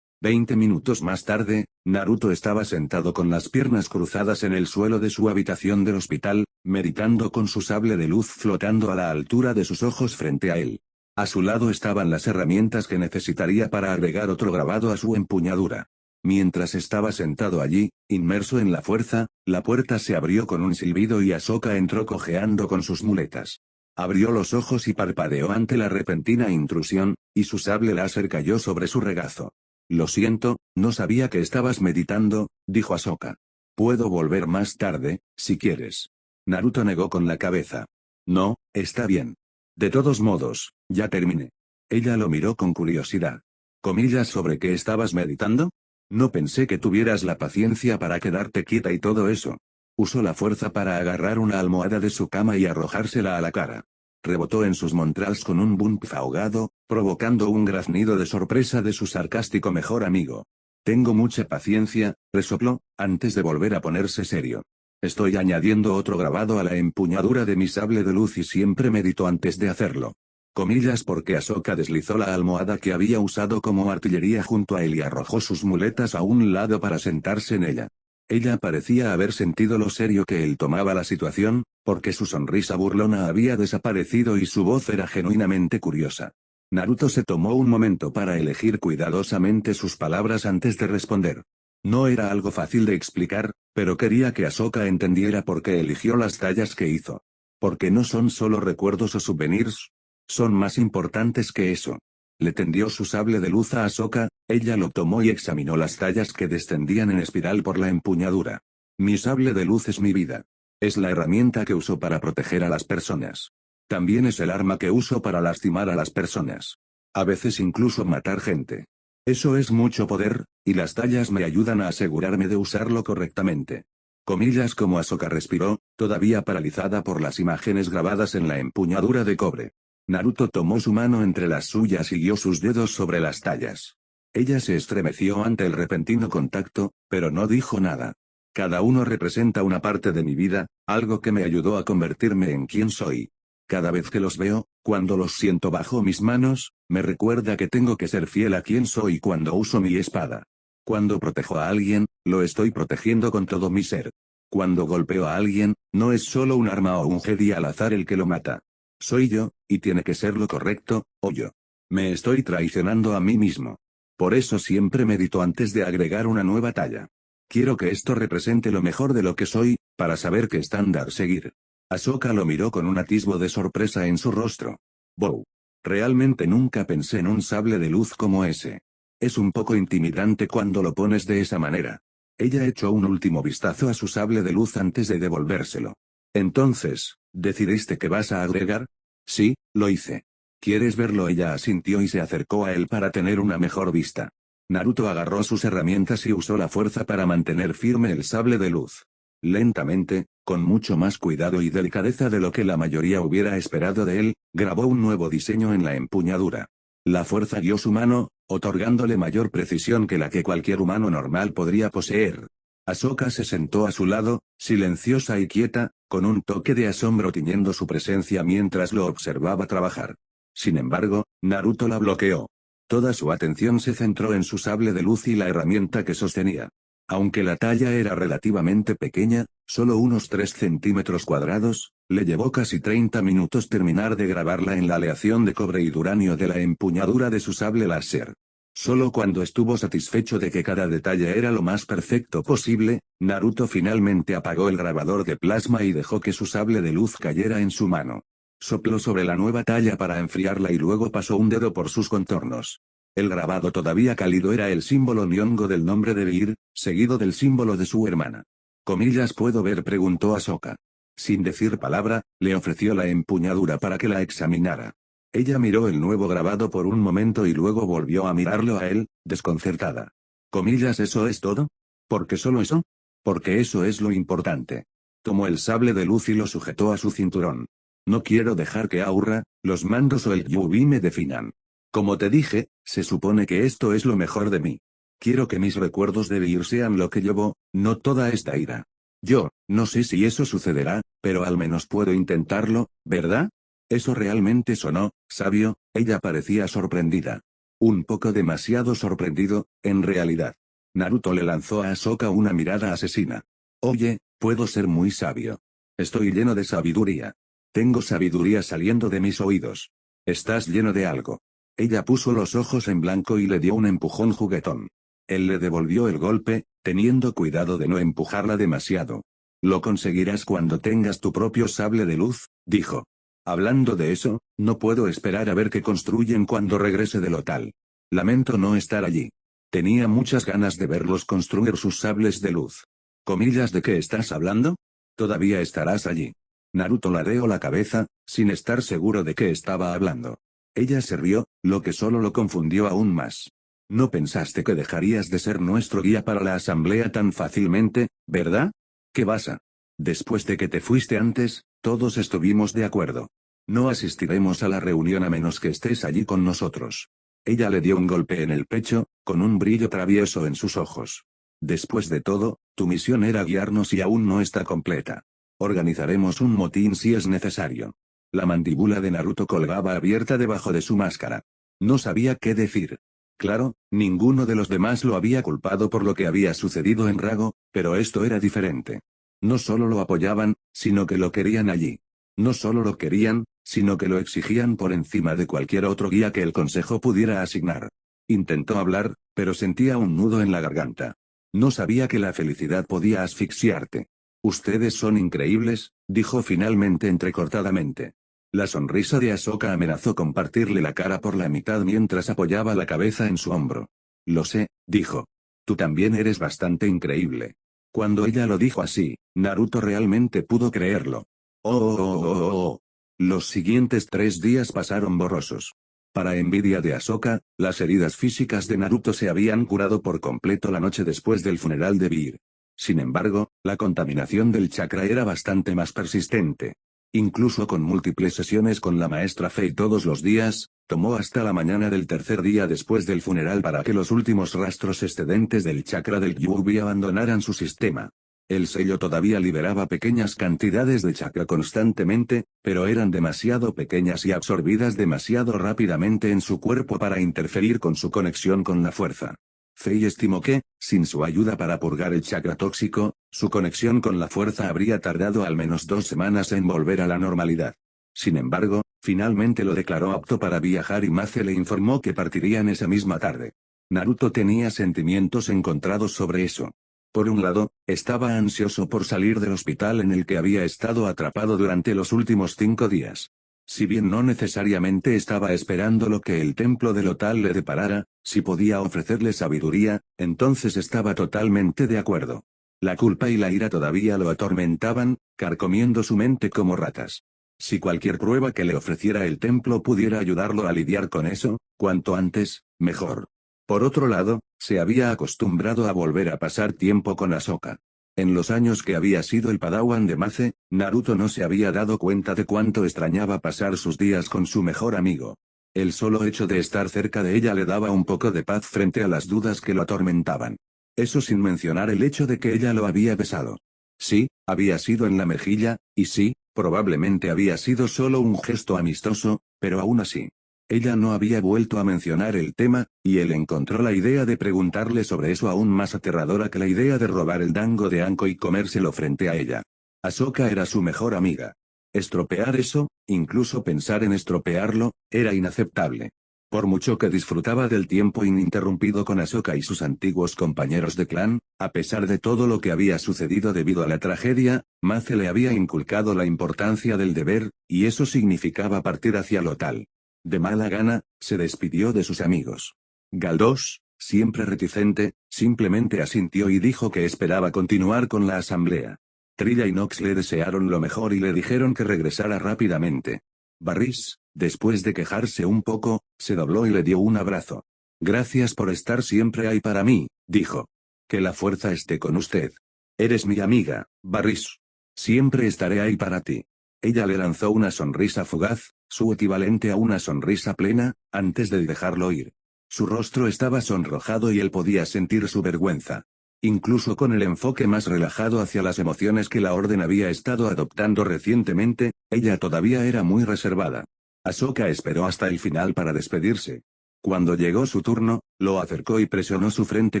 20 minutos más tarde, Naruto estaba sentado con las piernas cruzadas en el suelo de su habitación del hospital, meditando con su sable de luz flotando a la altura de sus ojos frente a él. A su lado estaban las herramientas que necesitaría para agregar otro grabado a su empuñadura. Mientras estaba sentado allí, inmerso en la fuerza, la puerta se abrió con un silbido y Ahsoka entró cojeando con sus muletas. Abrió los ojos y parpadeó ante la repentina intrusión, y su sable láser cayó sobre su regazo. Lo siento, no sabía que estabas meditando, dijo Ahsoka. Puedo volver más tarde, si quieres. Naruto negó con la cabeza. No, está bien. De todos modos, ya terminé. Ella lo miró con curiosidad. ¿Comillas sobre qué estabas meditando? No pensé que tuvieras la paciencia para quedarte quieta y todo eso. Usó la fuerza para agarrar una almohada de su cama y arrojársela a la cara. Rebotó en sus montrals con un bump ahogado, provocando un graznido de sorpresa de su sarcástico mejor amigo. Tengo mucha paciencia, resopló, antes de volver a ponerse serio. Estoy añadiendo otro grabado a la empuñadura de mi sable de luz y siempre medito antes de hacerlo. Comillas porque Ahsoka deslizó la almohada que había usado como artillería junto a él y arrojó sus muletas a un lado para sentarse en ella. Ella parecía haber sentido lo serio que él tomaba la situación, porque su sonrisa burlona había desaparecido y su voz era genuinamente curiosa. Naruto se tomó un momento para elegir cuidadosamente sus palabras antes de responder. No era algo fácil de explicar, pero quería que Ahsoka entendiera por qué eligió las tallas que hizo. Porque no son solo recuerdos o souvenirs. Son más importantes que eso. Le tendió su sable de luz a Ahsoka, ella lo tomó y examinó las tallas que descendían en espiral por la empuñadura. Mi sable de luz es mi vida. Es la herramienta que uso para proteger a las personas. También es el arma que uso para lastimar a las personas. A veces incluso matar gente. Eso es mucho poder, y las tallas me ayudan a asegurarme de usarlo correctamente. Comillas como Ahsoka respiró, todavía paralizada por las imágenes grabadas en la empuñadura de cobre. Naruto tomó su mano entre las suyas y guió sus dedos sobre las tallas. Ella se estremeció ante el repentino contacto, pero no dijo nada. Cada uno representa una parte de mi vida, algo que me ayudó a convertirme en quien soy. Cada vez que los veo, cuando los siento bajo mis manos, me recuerda que tengo que ser fiel a quien soy cuando uso mi espada. Cuando protejo a alguien, lo estoy protegiendo con todo mi ser. Cuando golpeo a alguien, no es solo un arma o un Jedi al azar el que lo mata. Soy yo, y tiene que ser lo correcto, o yo. Me estoy traicionando a mí mismo. Por eso siempre medito antes de agregar una nueva talla. Quiero que esto represente lo mejor de lo que soy, para saber qué estándar seguir. Ahsoka lo miró con un atisbo de sorpresa en su rostro. Wow. Realmente nunca pensé en un sable de luz como ese. Es un poco intimidante cuando lo pones de esa manera. Ella echó un último vistazo a su sable de luz antes de devolvérselo. Entonces, ¿decidiste que vas a agregar? Sí, lo hice. ¿Quieres verlo? Ella asintió y se acercó a él para tener una mejor vista. Naruto agarró sus herramientas y usó la fuerza para mantener firme el sable de luz. Lentamente, con mucho más cuidado y delicadeza de lo que la mayoría hubiera esperado de él, grabó un nuevo diseño en la empuñadura. La fuerza guió su mano, otorgándole mayor precisión que la que cualquier humano normal podría poseer. Ahsoka se sentó a su lado, silenciosa y quieta, con un toque de asombro tiñendo su presencia mientras lo observaba trabajar. Sin embargo, Naruto la bloqueó. Toda su atención se centró en su sable de luz y la herramienta que sostenía. Aunque la talla era relativamente pequeña, solo unos 3 centímetros cuadrados, le llevó casi 30 minutos terminar de grabarla en la aleación de cobre y duranio de la empuñadura de su sable láser. Solo cuando estuvo satisfecho de que cada detalle era lo más perfecto posible, Naruto finalmente apagó el grabador de plasma y dejó que su sable de luz cayera en su mano. Sopló sobre la nueva talla para enfriarla y luego pasó un dedo por sus contornos. El grabado todavía cálido era el símbolo Nyongo del nombre de Vir, seguido del símbolo de su hermana. Comillas ¿puedo ver? Preguntó Ahsoka. Sin decir palabra, le ofreció la empuñadura para que la examinara. Ella miró el nuevo grabado por un momento y luego volvió a mirarlo a él, desconcertada. Comillas ¿eso es todo? ¿Por qué solo eso? Porque eso es lo importante. Tomó el sable de luz y lo sujetó a su cinturón. No quiero dejar que Aurra, los mandos o el Yubi me definan. Como te dije, se supone que esto es lo mejor de mí. Quiero que mis recuerdos de Vir sean lo que llevo, no toda esta ira. Yo, no sé si eso sucederá, pero al menos puedo intentarlo, ¿verdad? Eso realmente sonó sabio. Ella parecía sorprendida. Un poco demasiado sorprendido, en realidad. Naruto le lanzó a Ahsoka una mirada asesina. Oye, puedo ser muy sabio. Estoy lleno de sabiduría. Tengo sabiduría saliendo de mis oídos. Estás lleno de algo. Ella puso los ojos en blanco y le dio un empujón juguetón. Él le devolvió el golpe, teniendo cuidado de no empujarla demasiado. Lo conseguirás cuando tengas tu propio sable de luz, dijo. Hablando de eso, no puedo esperar a ver qué construyen cuando regrese del hotel. Lamento no estar allí. Tenía muchas ganas de verlos construir sus sables de luz. Comillas ¿de qué estás hablando? Todavía estarás allí. Naruto ladeó la cabeza, sin estar seguro de qué estaba hablando. Ella se rió, lo que solo lo confundió aún más. No pensaste que dejarías de ser nuestro guía para la asamblea tan fácilmente, ¿verdad? ¿Qué pasa? Después de que te fuiste antes, todos estuvimos de acuerdo. No asistiremos a la reunión a menos que estés allí con nosotros. Ella le dio un golpe en el pecho, con un brillo travieso en sus ojos. Después de todo, tu misión era guiarnos y aún no está completa. Organizaremos un motín si es necesario. La mandíbula de Naruto colgaba abierta debajo de su máscara. No sabía qué decir. Claro, ninguno de los demás lo había culpado por lo que había sucedido en Rago, pero esto era diferente. No solo lo apoyaban, sino que lo querían allí. No solo lo querían, sino que lo exigían por encima de cualquier otro guía que el consejo pudiera asignar. Intentó hablar, pero sentía un nudo en la garganta. No sabía que la felicidad podía asfixiarte. Ustedes son increíbles, dijo finalmente entrecortadamente. La sonrisa de Ahsoka amenazó con partirle la cara por la mitad mientras apoyaba la cabeza en su hombro. Lo sé, dijo. Tú también eres bastante increíble. Cuando ella lo dijo así, Naruto realmente pudo creerlo. Oh. Los siguientes 3 días pasaron borrosos. Para envidia de Ahsoka, las heridas físicas de Naruto se habían curado por completo la noche después del funeral de Bir. Sin embargo, la contaminación del chakra era bastante más persistente. Incluso con múltiples sesiones con la maestra Fei todos los días, tomó hasta la mañana del tercer día después del funeral para que los últimos rastros excedentes del chakra del Kyuubi abandonaran su sistema. El sello todavía liberaba pequeñas cantidades de chakra constantemente, pero eran demasiado pequeñas y absorbidas demasiado rápidamente en su cuerpo para interferir con su conexión con la fuerza. Fei estimó que, sin su ayuda para purgar el chakra tóxico, su conexión con la fuerza habría tardado al menos 2 semanas en volver a la normalidad. Sin embargo, finalmente lo declaró apto para viajar y Mace le informó que partirían esa misma tarde. Naruto tenía sentimientos encontrados sobre eso. Por un lado, estaba ansioso por salir del hospital en el que había estado atrapado durante los últimos 5 días. Si bien no necesariamente estaba esperando lo que el templo de Lothal le deparara, si podía ofrecerle sabiduría, entonces estaba totalmente de acuerdo. La culpa y la ira todavía lo atormentaban, carcomiendo su mente como ratas. Si cualquier prueba que le ofreciera el templo pudiera ayudarlo a lidiar con eso, cuanto antes, mejor. Por otro lado, se había acostumbrado a volver a pasar tiempo con Ahsoka. En los años que había sido el padawan de Mace, Naruto no se había dado cuenta de cuánto extrañaba pasar sus días con su mejor amigo. El solo hecho de estar cerca de ella le daba un poco de paz frente a las dudas que lo atormentaban. Eso sin mencionar el hecho de que ella lo había besado. Sí, había sido en la mejilla, y sí, probablemente había sido solo un gesto amistoso, pero aún así. Ella no había vuelto a mencionar el tema, y él encontró la idea de preguntarle sobre eso aún más aterradora que la idea de robar el dango de Anko y comérselo frente a ella. Ahsoka era su mejor amiga. Estropear eso, incluso pensar en estropearlo, era inaceptable. Por mucho que disfrutaba del tiempo ininterrumpido con Ahsoka y sus antiguos compañeros de clan, a pesar de todo lo que había sucedido debido a la tragedia, Mace le había inculcado la importancia del deber, y eso significaba partir hacia Lothal. De mala gana, se despidió de sus amigos. Galdós, siempre reticente, simplemente asintió y dijo que esperaba continuar con la asamblea. Trilla y Nox le desearon lo mejor y le dijeron que regresara rápidamente. Barris, después de quejarse un poco, se dobló y le dio un abrazo. Gracias por estar siempre ahí para mí, dijo. Que la fuerza esté con usted. Eres mi amiga, Barris. Siempre estaré ahí para ti. Ella le lanzó una sonrisa fugaz, su equivalente a una sonrisa plena, antes de dejarlo ir. Su rostro estaba sonrojado y él podía sentir su vergüenza. Incluso con el enfoque más relajado hacia las emociones que la Orden había estado adoptando recientemente, ella todavía era muy reservada. Ahsoka esperó hasta el final para despedirse. Cuando llegó su turno, lo acercó y presionó su frente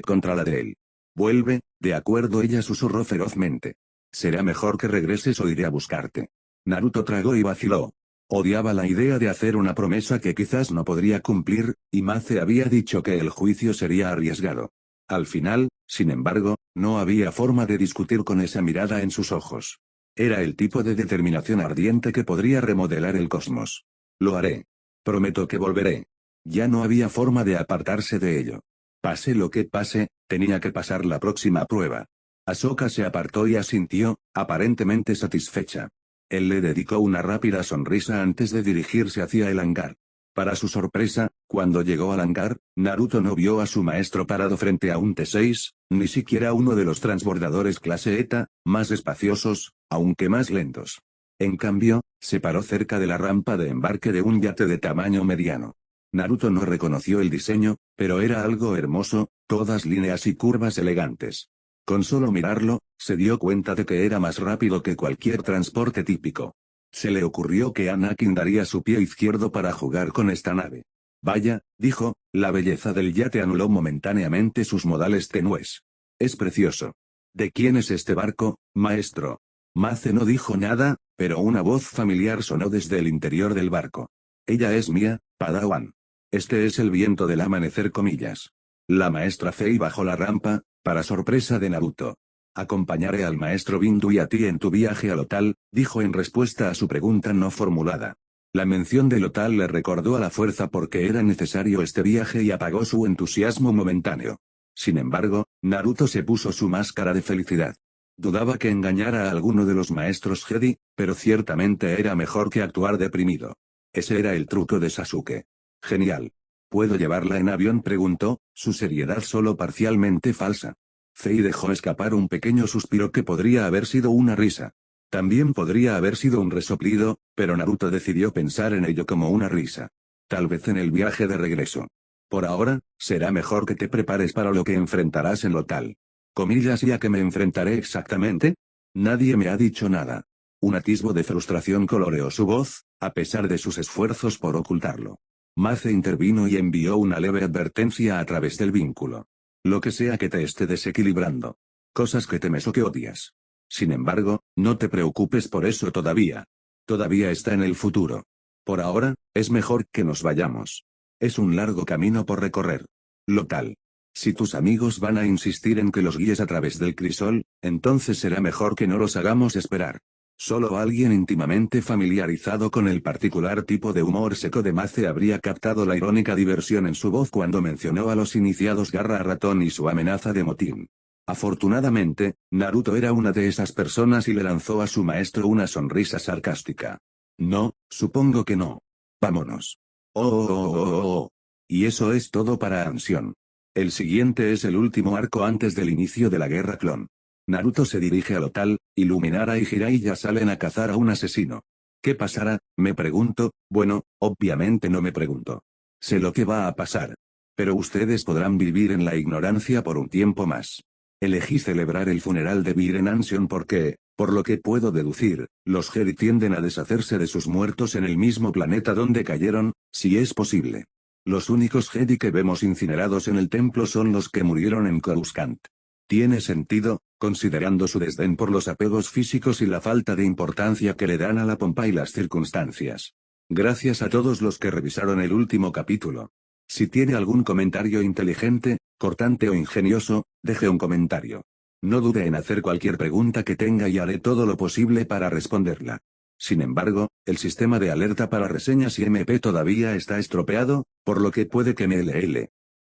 contra la de él. Vuelve, de acuerdo, ella susurró ferozmente. Será mejor que regreses o iré a buscarte. Naruto tragó y vaciló. Odiaba la idea de hacer una promesa que quizás no podría cumplir, y Mace había dicho que el juicio sería arriesgado. Al final, sin embargo, no había forma de discutir con esa mirada en sus ojos. Era el tipo de determinación ardiente que podría remodelar el cosmos. Lo haré. Prometo que volveré. Ya no había forma de apartarse de ello. Pase lo que pase, tenía que pasar la próxima prueba. Ahsoka se apartó y asintió, aparentemente satisfecha. Él le dedicó una rápida sonrisa antes de dirigirse hacia el hangar. Para su sorpresa, cuando llegó al hangar, Naruto no vio a su maestro parado frente a un T6, ni siquiera uno de los transbordadores clase ETA, más espaciosos, aunque más lentos. En cambio, se paró cerca de la rampa de embarque de un yate de tamaño mediano. Naruto no reconoció el diseño, pero era algo hermoso, todas líneas y curvas elegantes. Con solo mirarlo, se dio cuenta de que era más rápido que cualquier transporte típico. Se le ocurrió que Anakin daría su pie izquierdo para jugar con esta nave. Vaya, dijo, la belleza del yate anuló momentáneamente sus modales tenues. Es precioso. ¿De quién es este barco, maestro? Mace no dijo nada, pero una voz familiar sonó desde el interior del barco. Ella es mía, Padawan. Este es el viento del amanecer, comillas. La maestra Fei bajó la rampa, para sorpresa de Naruto. Acompañaré al maestro Bindu y a ti en tu viaje a Lothal, dijo en respuesta a su pregunta no formulada. La mención de Lothal le recordó a la fuerza porque era necesario este viaje y apagó su entusiasmo momentáneo. Sin embargo, Naruto se puso su máscara de felicidad. Dudaba que engañara a alguno de los maestros Jedi, pero ciertamente era mejor que actuar deprimido. Ese era el truco de Sasuke. Genial. ¿Puedo llevarla en avión?, preguntó, su seriedad solo parcialmente falsa. Fei dejó escapar un pequeño suspiro que podría haber sido una risa. También podría haber sido un resoplido, pero Naruto decidió pensar en ello como una risa. Tal vez en el viaje de regreso. Por ahora, será mejor que te prepares para lo que enfrentarás en lo tal. Comillas, ¿y a qué me enfrentaré exactamente? Nadie me ha dicho nada. Un atisbo de frustración coloreó su voz, a pesar de sus esfuerzos por ocultarlo. Mace intervino y envió una leve advertencia a través del vínculo. Lo que sea que te esté desequilibrando. Cosas que temes o que odias. Sin embargo, no te preocupes por eso todavía. Todavía está en el futuro. Por ahora, es mejor que nos vayamos. Es un largo camino por recorrer. Lo tal. Si tus amigos van a insistir en que los guíes a través del crisol, entonces será mejor que no los hagamos esperar. Solo alguien íntimamente familiarizado con el particular tipo de humor seco de Mace habría captado la irónica diversión en su voz cuando mencionó a los iniciados Garra a Ratón y su amenaza de motín. Afortunadamente, Naruto era una de esas personas y le lanzó a su maestro una sonrisa sarcástica. No, supongo que no. Vámonos. Oh. Y eso es todo para Ansion. El siguiente es el último arco antes del inicio de la Guerra Clon. Naruto se dirige al hotel, y Luminara y Jiraiya salen a cazar a un asesino. ¿Qué pasará?, me pregunto. Bueno, obviamente no me pregunto. Sé lo que va a pasar. Pero ustedes podrán vivir en la ignorancia por un tiempo más. Elegí celebrar el funeral de Viren Ansion porque, por lo que puedo deducir, los Jedi tienden a deshacerse de sus muertos en el mismo planeta donde cayeron, si es posible. Los únicos Jedi que vemos incinerados en el templo son los que murieron en Coruscant. Tiene sentido, considerando su desdén por los apegos físicos y la falta de importancia que le dan a la pompa y las circunstancias. Gracias a todos los que revisaron el último capítulo. Si tiene algún comentario inteligente, cortante o ingenioso, deje un comentario. No dude en hacer cualquier pregunta que tenga y haré todo lo posible para responderla. Sin embargo, el sistema de alerta para reseñas y MP todavía está estropeado, por lo que puede que me LL.